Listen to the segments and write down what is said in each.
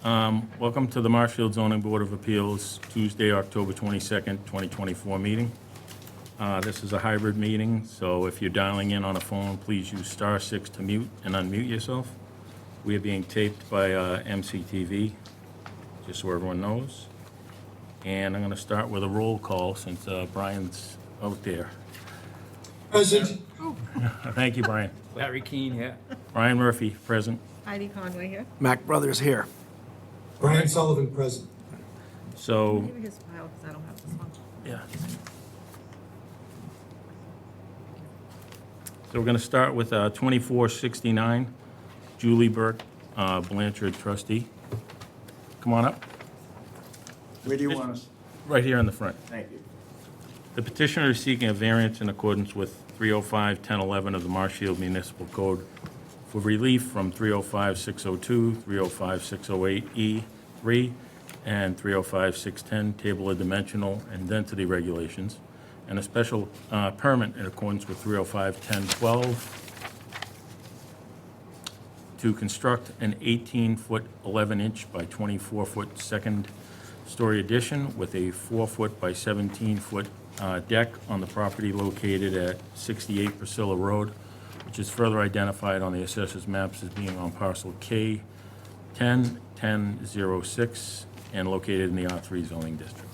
Welcome to the Marshfield Zoning Board of Appeals, Tuesday, October 22nd, 2024 meeting. This is a hybrid meeting, so if you're dialing in on a phone, please use *6 to mute and unmute yourself. We are being taped by MCTV, just so everyone knows. And I'm going to start with a roll call since Brian's out there. Present. Thank you, Brian. Larry Keane here. Brian Murphy, present. Heidi Conway here. Mac Brothers here. Brian Sullivan present. So, Give me his file because I don't have this one. yeah. So we're going to start with 2469, Julie Burke, Blanchard trustee. Come on up. Where do you want us? Right here in the front. Thank you. The petitioner is seeking a variance in accordance with 305-1011 of the Marshfield Municipal Code for relief from 305-602, 305-608E3, and 305-610 Table of Dimensional and Density Regulations, and a special permit in accordance with 305-1012 to construct an 18-foot, 11-inch by 24-foot second-story addition with a 4-foot by 17-foot deck on the property located at 68 Priscilla Road, which is further identified on the assessor's maps as being on parcel K101006 and located in the R3 zoning district.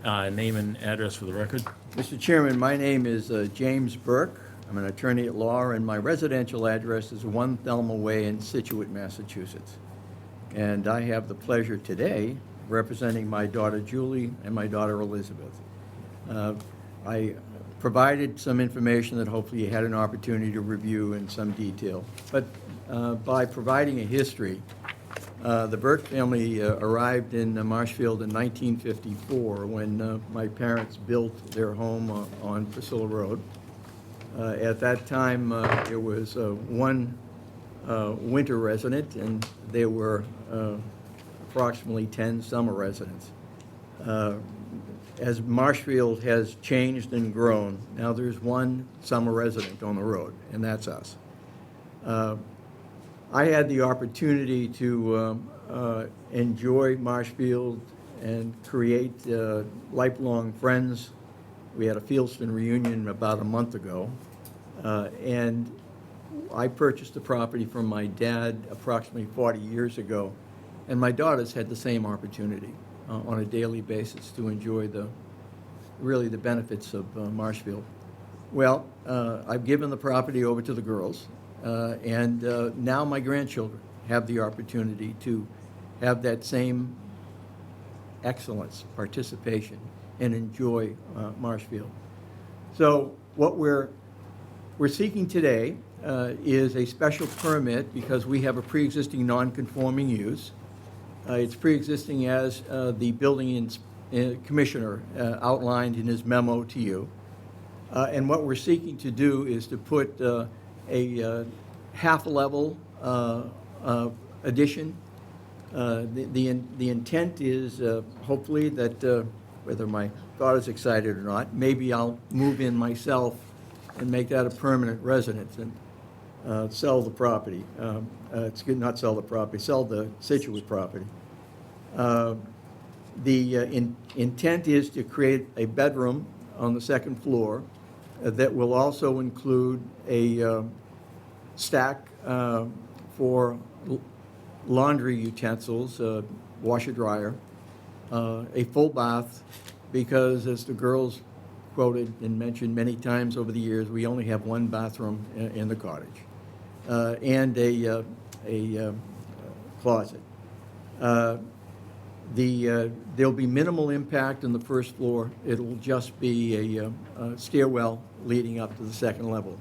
Name and address for the record. Mr. Chairman, my name is James Burke. I'm an attorney at law, and my residential address is 1 Thelma Way in Situate, Massachusetts. And I have the pleasure today representing my daughter Julie and my daughter Elizabeth. I provided some information that hopefully you had an opportunity to review in some detail. But by providing a history, the Burke family arrived in Marshfield in 1954 when my parents built their home on Priscilla Road. At that time, there was one winter resident, and there were approximately 10 summer residents. As Marshfield has changed and grown, now there's one summer resident on the road, and that's us. I had the opportunity to enjoy Marshfield and create lifelong friends. We had a Fieldston reunion about a month ago, and I purchased the property from my dad approximately 40 years ago, and my daughters had the same opportunity on a daily basis to enjoy the benefits of Marshfield. Well, I've given the property over to the girls, and now my grandchildren have the opportunity to have that same excellence, participation, and enjoy Marshfield. So what we're seeking today is a special permit because we have a pre-existing non-conforming use. It's pre-existing as the building commissioner outlined in his memo to you. And what we're seeking to do is to put a half-level addition. The intent is hopefully that whether my daughter's excited or not, maybe I'll move in myself and make that a permanent residence and sell the property. Not sell the property, sell the Situate property. The intent is to create a bedroom on the second floor that will also include a stack for laundry utensils, washer dryer, a full bath, because as the girls quoted and mentioned many times over the years, we only have one bathroom in the cottage, and a closet. There'll be minimal impact on the first floor. It'll just be a stairwell leading up to the second level.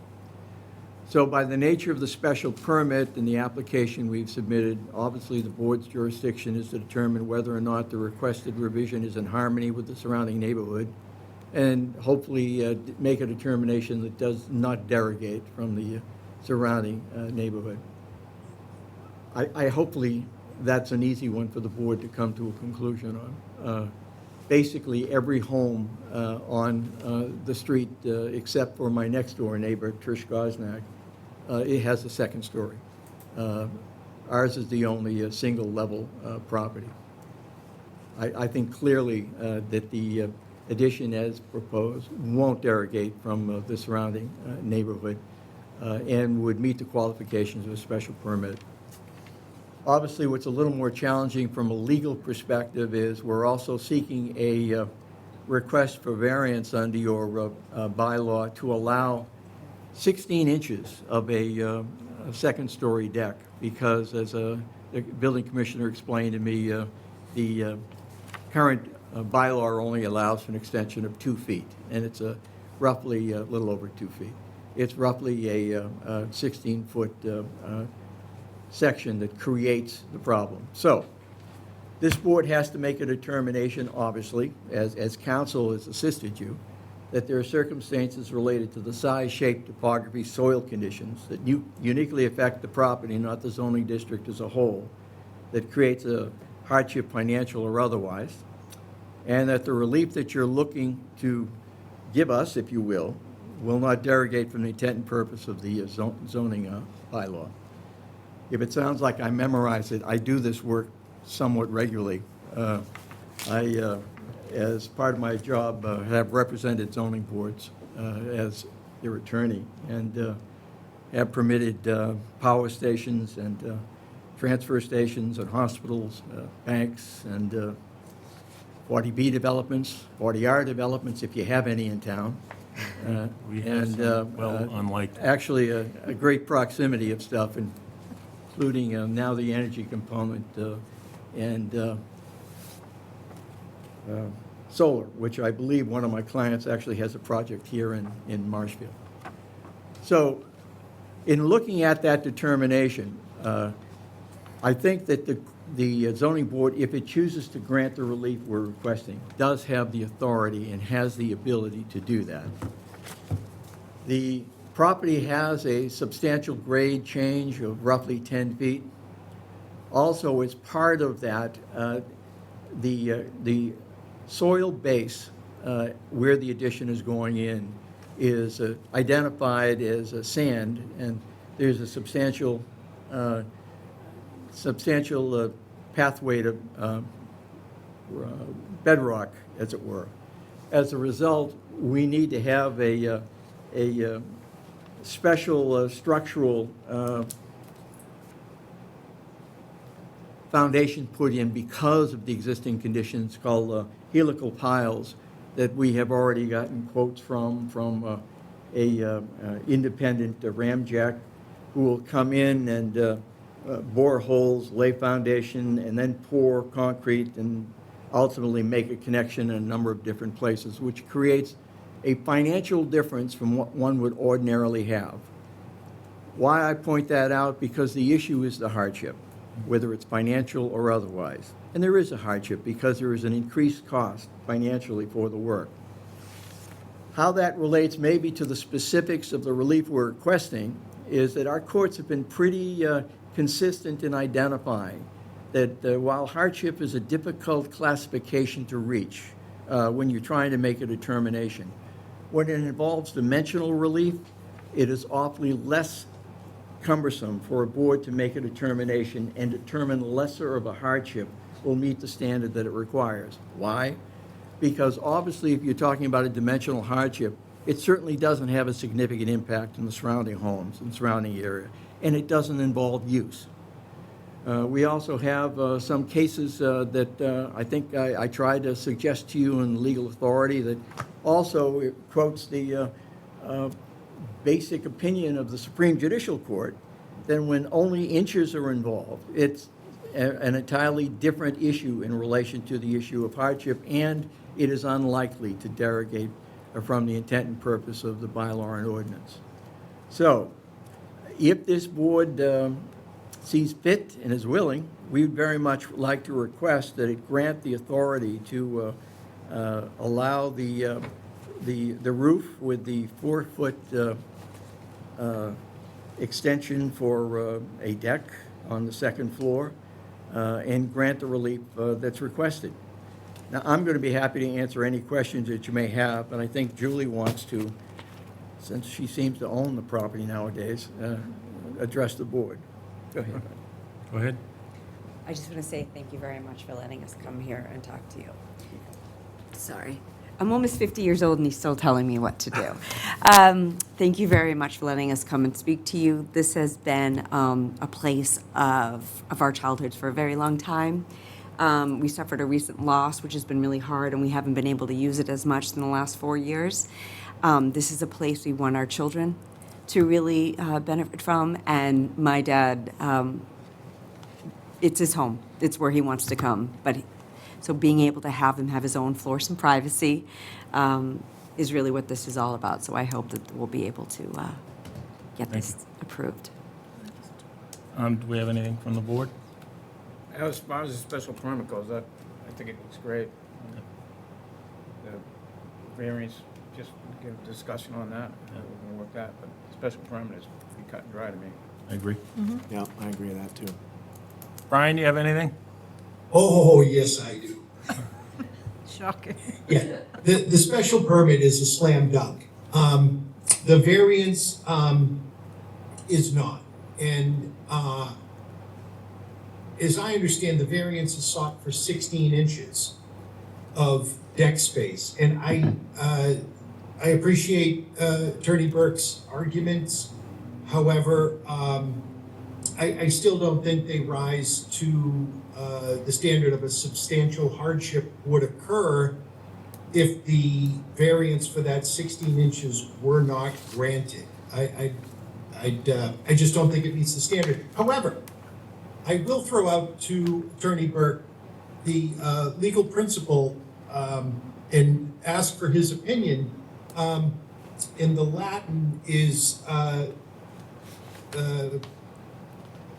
So by the nature of the special permit and the application we've submitted, obviously the board's jurisdiction is to determine whether or not the requested revision is in harmony with the surrounding neighborhood, and hopefully make a determination that does not derogate from the surrounding neighborhood. I hopefully that's an easy one for the board to come to a conclusion on. Basically, every home on the street, except for my next door neighbor, Trish Gosnack, it has a second story. Ours is the only single-level property. I think clearly that the addition as proposed won't derogate from the surrounding neighborhood and would meet the qualifications of a special permit. Obviously, what's a little more challenging from a legal perspective is we're also seeking a request for variance under your bylaw to allow 16 inches of a second-story deck, because as the building commissioner explained to me, the current bylaw only allows for an extension of 2 feet, and it's roughly a little over 2 feet. It's roughly a 16-foot section that creates the problem. So this board has to make a determination, obviously, as council has assisted you, that there are circumstances related to the size, shape, topography, soil conditions that uniquely affect the property, not the zoning district as a whole, that creates a hardship, financial or otherwise, and that the relief that you're looking to give us, if you will not derogate from the intent and purpose of the zoning bylaw. If it sounds like I memorize it, I do this work somewhat regularly. As part of my job, have represented zoning boards as their attorney, and have permitted power stations and transfer stations and hospitals, banks, and 40B developments, 40R developments, if you have any in town. We have some unlikely. Actually, a great proximity of stuff, including now the energy component and solar, which I believe one of my clients actually has a project here in Marshfield. So in looking at that determination, I think that the zoning board, if it chooses to grant the relief we're requesting, does have the authority and has the ability to do that. The property has a substantial grade change of roughly 10 feet. Also, as part of that, the soil base where the addition is going in is identified as a sand, and there's a substantial pathway to bedrock, as it were. As a result, we need to have a special structural foundation put in because of the existing conditions called helical piles that we have already gotten quotes from a independent ramjack who will come in and bore holes, lay foundation, and then pour concrete and ultimately make a connection in a number of different places, which creates a financial difference from what one would ordinarily have. Why I point that out? Because the issue is the hardship, whether it's financial or otherwise. And there is a hardship because there is an increased cost financially for the work. How that relates maybe to the specifics of the relief we're requesting is that our courts have been pretty consistent in identifying that while hardship is a difficult classification to reach when you're trying to make a determination, when it involves dimensional relief, it is awfully less cumbersome for a board to make a determination and determine lesser of a hardship will meet the standard that it requires. Why? Because obviously if you're talking about a dimensional hardship, it certainly doesn't have a significant impact on the surrounding homes and surrounding area, and it doesn't involve use. We also have some cases that I think I tried to suggest to you in legal authority that also it quotes the basic opinion of the Supreme Judicial Court, then when only inches are involved, it's an entirely different issue in relation to the issue of hardship, and it is unlikely to derogate from the intent and purpose of the bylaw and ordinance. So, if this board sees fit and is willing, we would very much like to request that it grant the authority to allow the roof with the 4-foot extension for a deck on the second floor and grant the relief that's requested. Now, I'm going to be happy to answer any questions that you may have, but I think Julie wants to, since she seems to own the property nowadays, address the board. Go ahead. Go ahead. I just want to say thank you very much for letting us come here and talk to you. Sorry. I'm almost 50 years old and he's still telling me what to do. Thank you very much for letting us come and speak to you. This has been a place of our childhoods for a very long time. We suffered a recent loss, which has been really hard, and we haven't been able to use it as much in the last 4 years. This is a place we want our children to really benefit from, and my dad, it's his home. It's where he wants to come. So being able to have him have his own floor, some privacy, is really what this is all about. So I hope that we'll be able to get Thank this approved. Do we have anything from the board? As far as the special permit goes, I think it looks great. The variance, just get a discussion on that, we can work that, but special permit is pretty cut and dry to me. I agree. Yeah, I agree with that too. Brian, do you have anything? Oh, yes, I do. Shocking. Yeah, the special permit is a slam dunk. The variance is not. And as I understand, the variance is sought for 16 inches of deck space. And I appreciate Attorney Burke's arguments. However, I still don't think they rise to the standard of a substantial hardship would occur if the variance for that 16 inches were not granted. I just don't think it meets the standard. However, I will throw out to Attorney Burke the legal principle and ask for his opinion. In the Latin is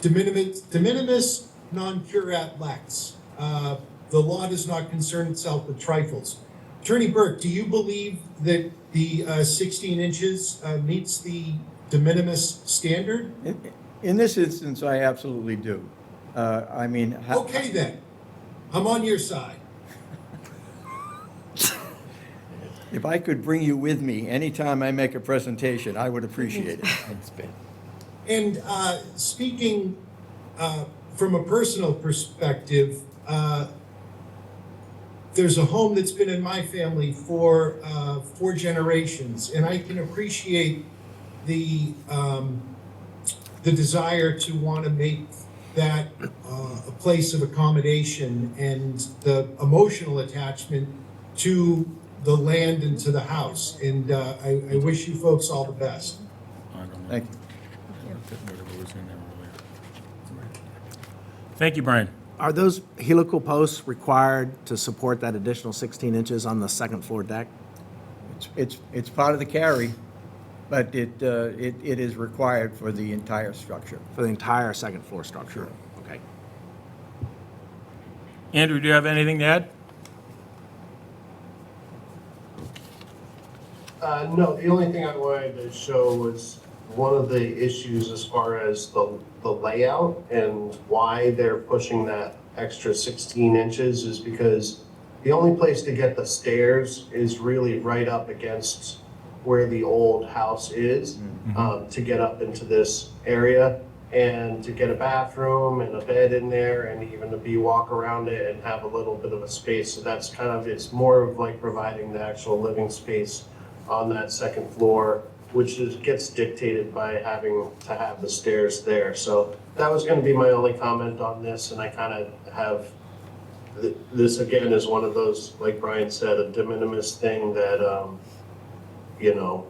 de minimis non curat lex. The law does not concern itself with trifles. Attorney Burke, do you believe that the 16 inches meets the de minimis standard? In this instance, I absolutely do. I mean. Okay then, I'm on your side. If I could bring you with me anytime I make a presentation, I would appreciate it. And speaking from a personal perspective, there's a home that's been in my family for 4 generations, and I can appreciate the desire to want to make that a place of accommodation and the emotional attachment to the land and to the house. And I wish you folks all the best. I don't know. Thank you. Whatever was in there earlier. Thank you, Brian. Are those helical posts required to support that additional 16 inches on the second floor deck? It's part of the carry, but it is required for the entire structure. For the entire second floor structure? Okay. Andrew, do you have anything to add? No, the only thing I wanted to show was one of the issues as far as the layout and why they're pushing that extra 16 inches is because the only place to get the stairs is really right up against where the old house is, to get up into this area and to get a bathroom and a bed in there and even to be walk around it and have a little bit of a space. So that's kind of, it's more of like providing the actual living space on that second floor, which gets dictated by having to have the stairs there. So that was going to be my only comment on this, and I kind of have this again is one of those, like Brian said, a de minimis thing that you know,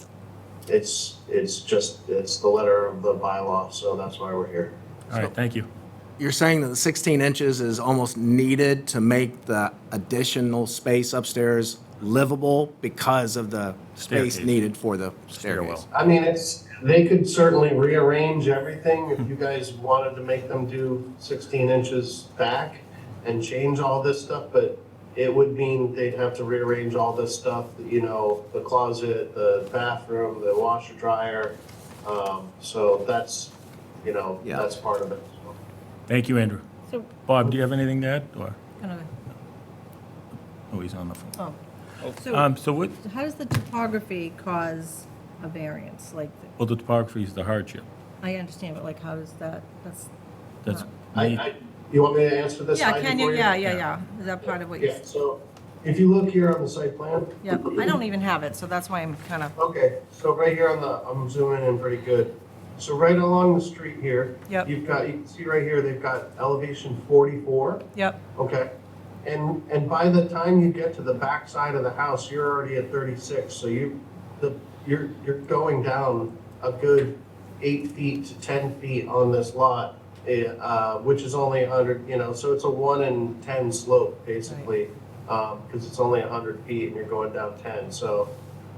it's the letter of the bylaw, so that's why we're here. All right, thank you. You're saying that the 16 inches is almost needed to make the additional space upstairs livable because of the space Staircase. needed for the stairwell? I mean, they could certainly rearrange everything if you guys wanted to make them do 16 inches back and change all this stuff, but it would mean they'd have to rearrange all this stuff, you know, the closet, the bathroom, the washer dryer. So that's, you know, Yeah. that's part of it. Thank you, Andrew. So, Bob, do you have anything to add, or? kind of, Oh, he's on the phone. so So what, how does the topography cause a variance? Like, well, the topography is the hardship. I understand, but like, how does that, that's That's, not- You want me to answer this Yeah, side can you, before yeah. Is that part of what you, Yeah, so if you look here on the site plan. yeah, I don't even have it, so that's why I'm kind of, Okay, so right here on the, I'm zooming in pretty good. So right along the street here. Yep. You can see right here, they've got elevation 44, yep, okay? And by the time you get to the back side of the house, you're already at 36, so you're going down a good 8 feet to 10 feet on this lot, which is only 100, so it's a 1 in 10 slope, basically, because it's only 100 feet and you're going down 10, so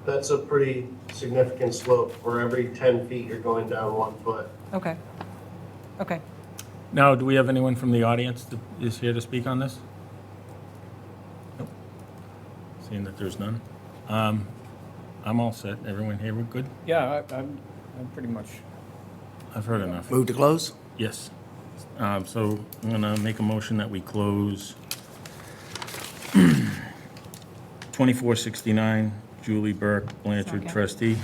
that's a pretty significant slope. For every 10 feet, you're going down 1 foot. okay. Okay, Now, do we have anyone from the audience that is here to speak on this? Nope. Seeing that there's none. I'm all set. Everyone here, we're good? Yeah, I'm pretty much, I've heard enough. Move to close? Yes. So I'm gonna make a motion that we close 2469 Julie Burke Blanchard Second. trustee,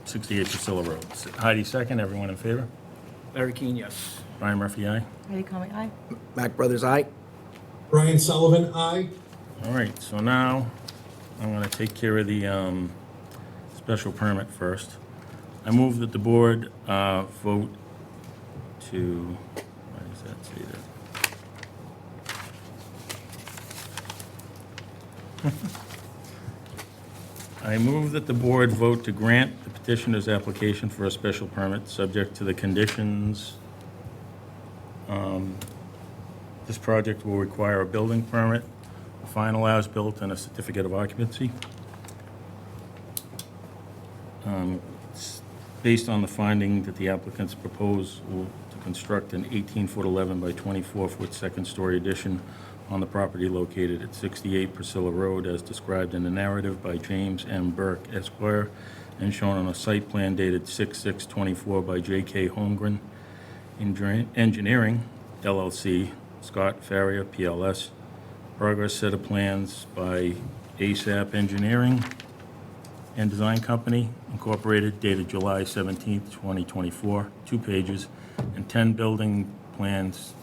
68 Priscilla Road. Heidi second, everyone in favor? Larry Keane, yes. Brian Murphy, aye. Heidi Conway, aye. Mac Brothers, aye. Brian Sullivan, aye. All right, so now I'm gonna take care of the special permit first. I move that the board vote to, why does that say that? I move that the board vote to grant the petitioner's application for a special permit, subject to the conditions. This project will require a building permit, a final as-built, and a certificate of occupancy. Based on the finding that the applicant's proposal to construct an 18-foot 11 by 24-foot second-story addition on the property located at 68 Priscilla Road, as described in the narrative by James M. Burke Esquire, and shown on a site plan dated 6/6/24 by J.K. Holmgren Engineering, LLC, Scott Farrier, PLS. Progress set of plans by ASAP Engineering and Design Company, Incorporated, dated July 17th, 2024, 2 pages, and 10 building plans,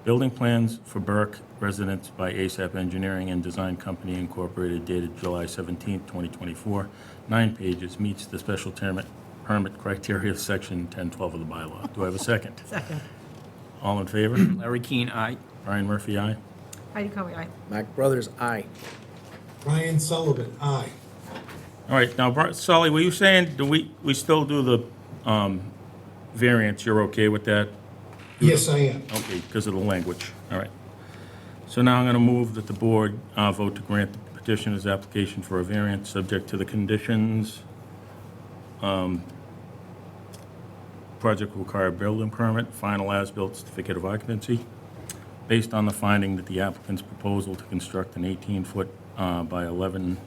building plans for Burke Residence by ASAP Engineering and Design Company, Incorporated, dated July 17th, 2024, 9 pages, meets the special permit criteria of section 1012 of the bylaw. Do I have a second? Second. All in favor? Larry Keane, aye. Brian Murphy, aye. Heidi Conway, aye. Mac Brothers, aye. Brian Sullivan, aye. All right, now, Sully, were you saying, do we still do the variance? You're okay with that? Yes, I am. Okay, because of the language. All right. So now I'm going to move that the board vote to grant the petitioner's application for a variance subject to the conditions. Project will require a building permit, final as-built certificate of occupancy, based on the finding that the applicant's proposal to construct an 18-foot by 11,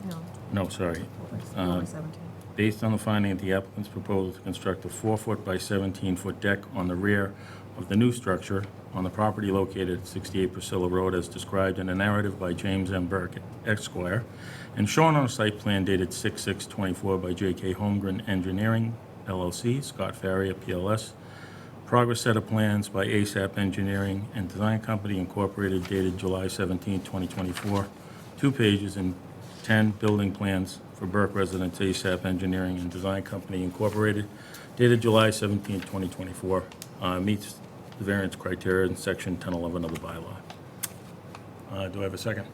No, no, sorry. it's only 17. Based on the finding that the applicant's proposal to construct a 4-foot by 17-foot deck on the rear of the new structure on the property located at 68 Priscilla Road, as described in a narrative by James M. Burke, Esquire, and shown on a site plan dated 6/6/24 by J.K. Holmgren Engineering, LLC, Scott Farrier, PLS. Progress set of plans by ASAP Engineering and Design Company, Incorporated, dated July 17, 2024, 2 pages, and 10 building plans for Burke Residence, ASAP Engineering and Design Company, Incorporated, dated July 17, 2024, meets the variance criteria in section 1011 of the bylaw. Do I have a second?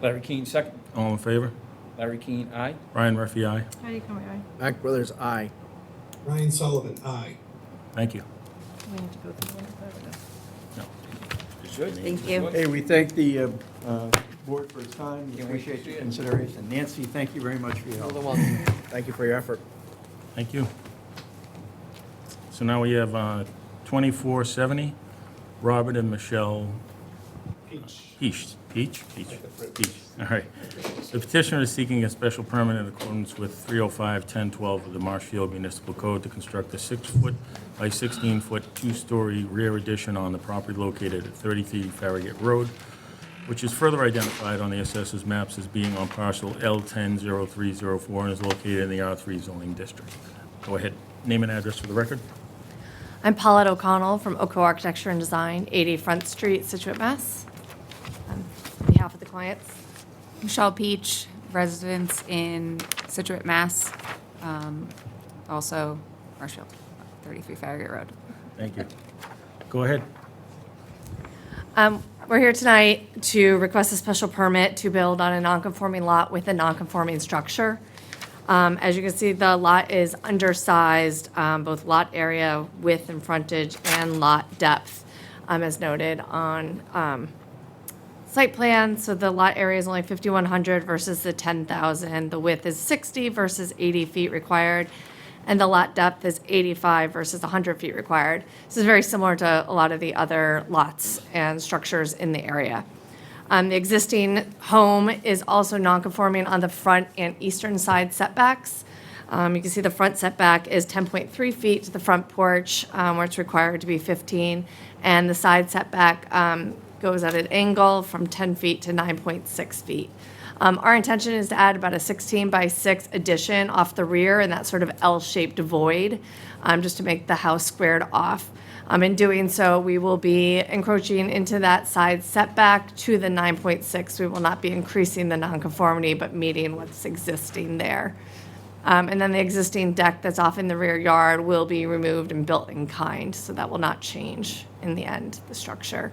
Larry Keane, second. All in favor? Larry Keane, aye. Brian Murphy, aye. Heidi Conway, aye. Mac Brothers, aye. Brian Sullivan, aye. Thank you. We need to go through one of that. No. Good. Thank you. Hey, we thank the board for its time. We Can't wait to appreciate see your it. consideration. Nancy, thank you very much for your help. Thank you for your effort. Thank you. So now we have 2470, Robert and Michelle Peach. Peach. All right. The petitioner is seeking a special permit in accordance with 305-1012 of the Marshfield Municipal Code to construct a 6-foot by 16-foot, 2-story rear addition on the property located at 33 Farragut Road, which is further identified on the assessor's maps as being on parcel L100304 and is located in the R3 zoning district. Go ahead. Name and address for the record. I'm Paulette O'Connell from Oco Architecture and Design, 80 Front Street, Situate, Mass. On behalf of the clients. Michelle Peach, residence in Situate, Mass. Also Marshfield, 33 Farragut Road. Thank you. Go ahead. We're here tonight to request a special permit to build on a non-conforming lot with a non-conforming structure. As you can see, the lot is undersized, both lot area, width and frontage, and lot depth, as noted on site plan. So the lot area is only 5,100 versus the 10,000. The width is 60 versus 80 feet required. And the lot depth is 85 versus 100 feet required. This is very similar to a lot of the other lots and structures in the area. The existing home is also non-conforming on the front and eastern side setbacks. You can see the front setback is 10.3 feet to the front porch, where it's required to be 15. And the side setback goes at an angle from 10 feet to 9.6 feet. Our intention is to add about a 16 by 6 addition off the rear in that sort of L-shaped void, just to make the house squared off. In doing so, we will be encroaching into that side setback to the 9.6. We will not be increasing the nonconformity, but meeting what's existing there. And then the existing deck that's off in the rear yard will be removed and built in kind, so that will not change in the end, the structure.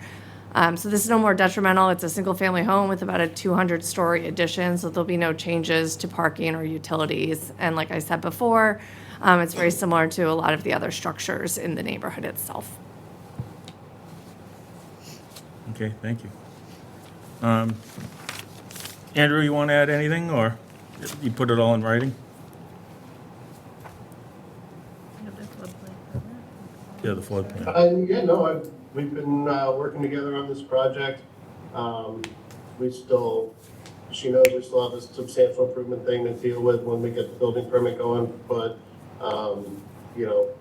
So this is no more detrimental. It's a single-family home with about a 200-story addition, so there'll be no changes to parking or utilities. And like I said before, it's very similar to a lot of the other structures in the neighborhood itself. Okay, thank you. Andrew, you want to add anything, or you put it all in writing? You have the floodplain permit? Yeah, the floodplain. We've been working together on this project. She knows we still have a substantial improvement thing to deal with when we get the building permit going, but,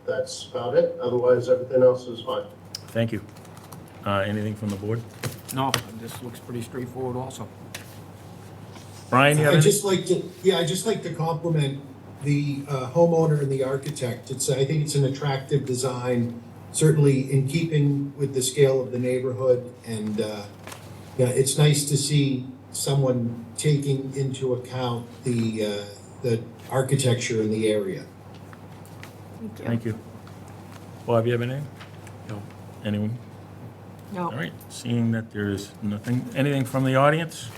that's about it. Otherwise, everything else is fine. Thank you. Anything from the board? No, this looks pretty straightforward also. Brian, you have I'd anything? just like to compliment the homeowner and the architect. I think it's an attractive design, certainly in keeping with the scale of the neighborhood. And, it's nice to see someone taking into account the architecture in the area. Thank you. Bob, you have anything? No. Anyone? No. All right, seeing that there's nothing, anything from the audience?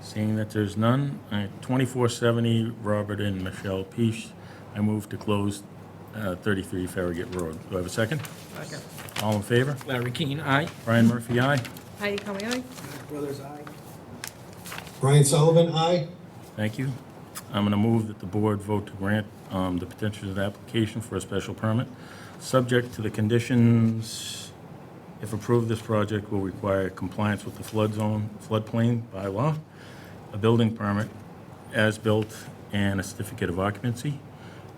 Seeing that there's none, 2470 Robert and Michelle Peach, I move to close 33 Farragut Road. Do I have a second? Second. All in favor? Larry Keane, aye. Brian Murphy, aye. Heidi Conway, aye. Brothers, aye. Brian Sullivan, aye. Thank you. I'm going to move that the board vote to grant the petitioner's application for a special permit, subject to the conditions. If approved, this project will require compliance with the floodplain bylaw, a building permit, as-built, and a certificate of occupancy,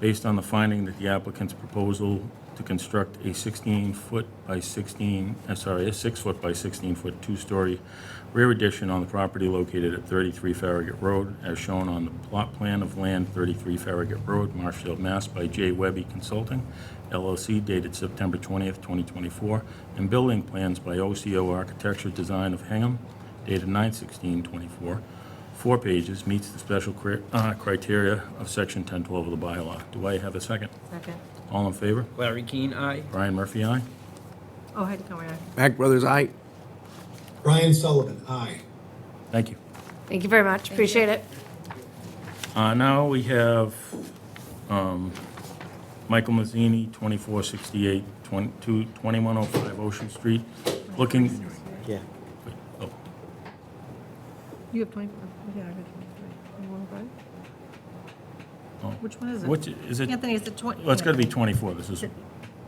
based on the finding that the applicant's proposal to construct a 6-foot by 16-foot two-story rear addition on the property located at 33 Farragut Road, as shown on the plot plan of land 33 Farragut Road, Marshfield, Mass. By J. Webby Consulting, LLC, dated September 20th, 2024, and building plans by OCO Architecture Design of Hingham, dated 9/16/24, 4 pages, meets the special criteria of Section 1012 of the bylaw. Do I have a second? Second. All in favor? Larry Keane, aye. Brian Murphy, aye. Oh, Heidi Conway, aye. Mac Brothers, aye. Brian Sullivan, aye. Thank you. Thank you very much. Appreciate it. Now we have Michael Mazzini, 2468, 2105 Ocean Street, looking... Yeah. Oh, You have 24, yeah, I got 23. 2105? oh. Which one is it? Which, is it, Anthony, is it 20? well, it's got to be 24, this is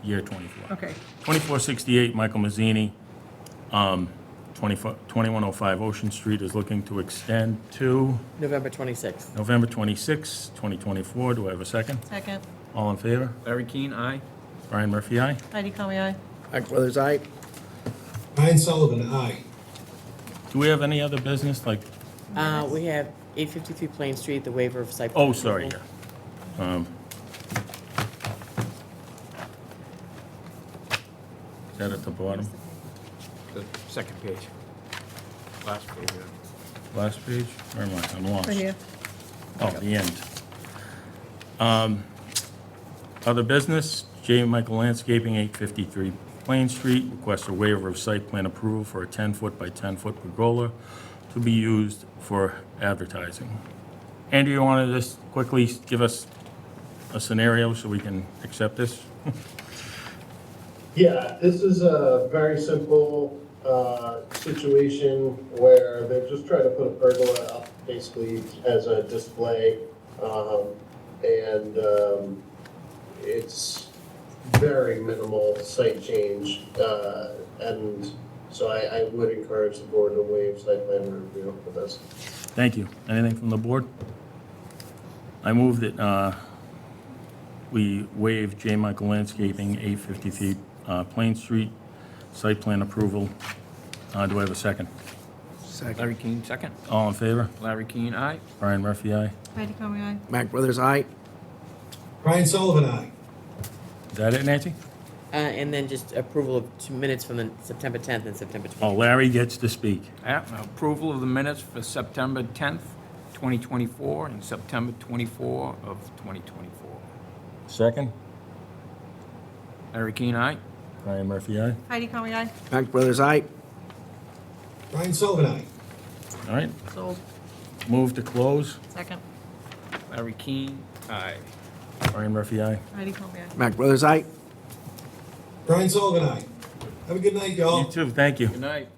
year 24. Okay. 2468, Michael Mazzini, 2105 Ocean Street is looking to extend to November 26th. November 26, 2024. Do I have a second? Second. All in favor? Larry Keane, aye. Brian Murphy, aye. Heidi Conway, aye. Mac Brothers, aye. Brian Sullivan, aye. Do we have any other business, like, We have 853 Plain Street, the waiver of site plan. oh, sorry, approval. yeah. Is that at the bottom? The second page. Last page. Yeah. Last page? Where am I? I'm lost. Right here. Oh, the end. Other business, J. Michael Landscaping, 853 Plain Street, requests a waiver of site plan approval for a 10-foot by 10-foot pergola to be used for advertising. Andrew, you want to just quickly give us a scenario so we can accept this? Yeah, this is a very simple situation where they're just trying to put a pergola up basically as a display. It's very minimal site change. And so I would encourage the board to waive site plan review for this. Thank you. Anything from the board? I move that we waive J. Michael Landscaping, 853 Plain Street, site plan approval. Do I have a second? Larry Keane, second. All in favor? Larry Keane, aye. Brian Murphy, aye. Heidi Conway, aye. Mac Brothers, aye. Brian Sullivan, aye. Is that it, Nancy? And then just approval of 2 minutes from the September 10th and September 20th. Oh, Larry gets to speak. Yeah, approval of the minutes for September 10th, 2024, and September 24 of 2024. Second? Larry Keane, aye. Brian Murphy, aye. Heidi Conway, aye. Mac Brothers, aye. Brian Sullivan, aye. All right, Sold. move to close. Second. Larry Keane, aye. Brian Murphy, aye. Heidi Conway, aye. Mac Brothers, aye. Brian Sullivan, aye. Have a good night, y'all. You too, thank you. Good night.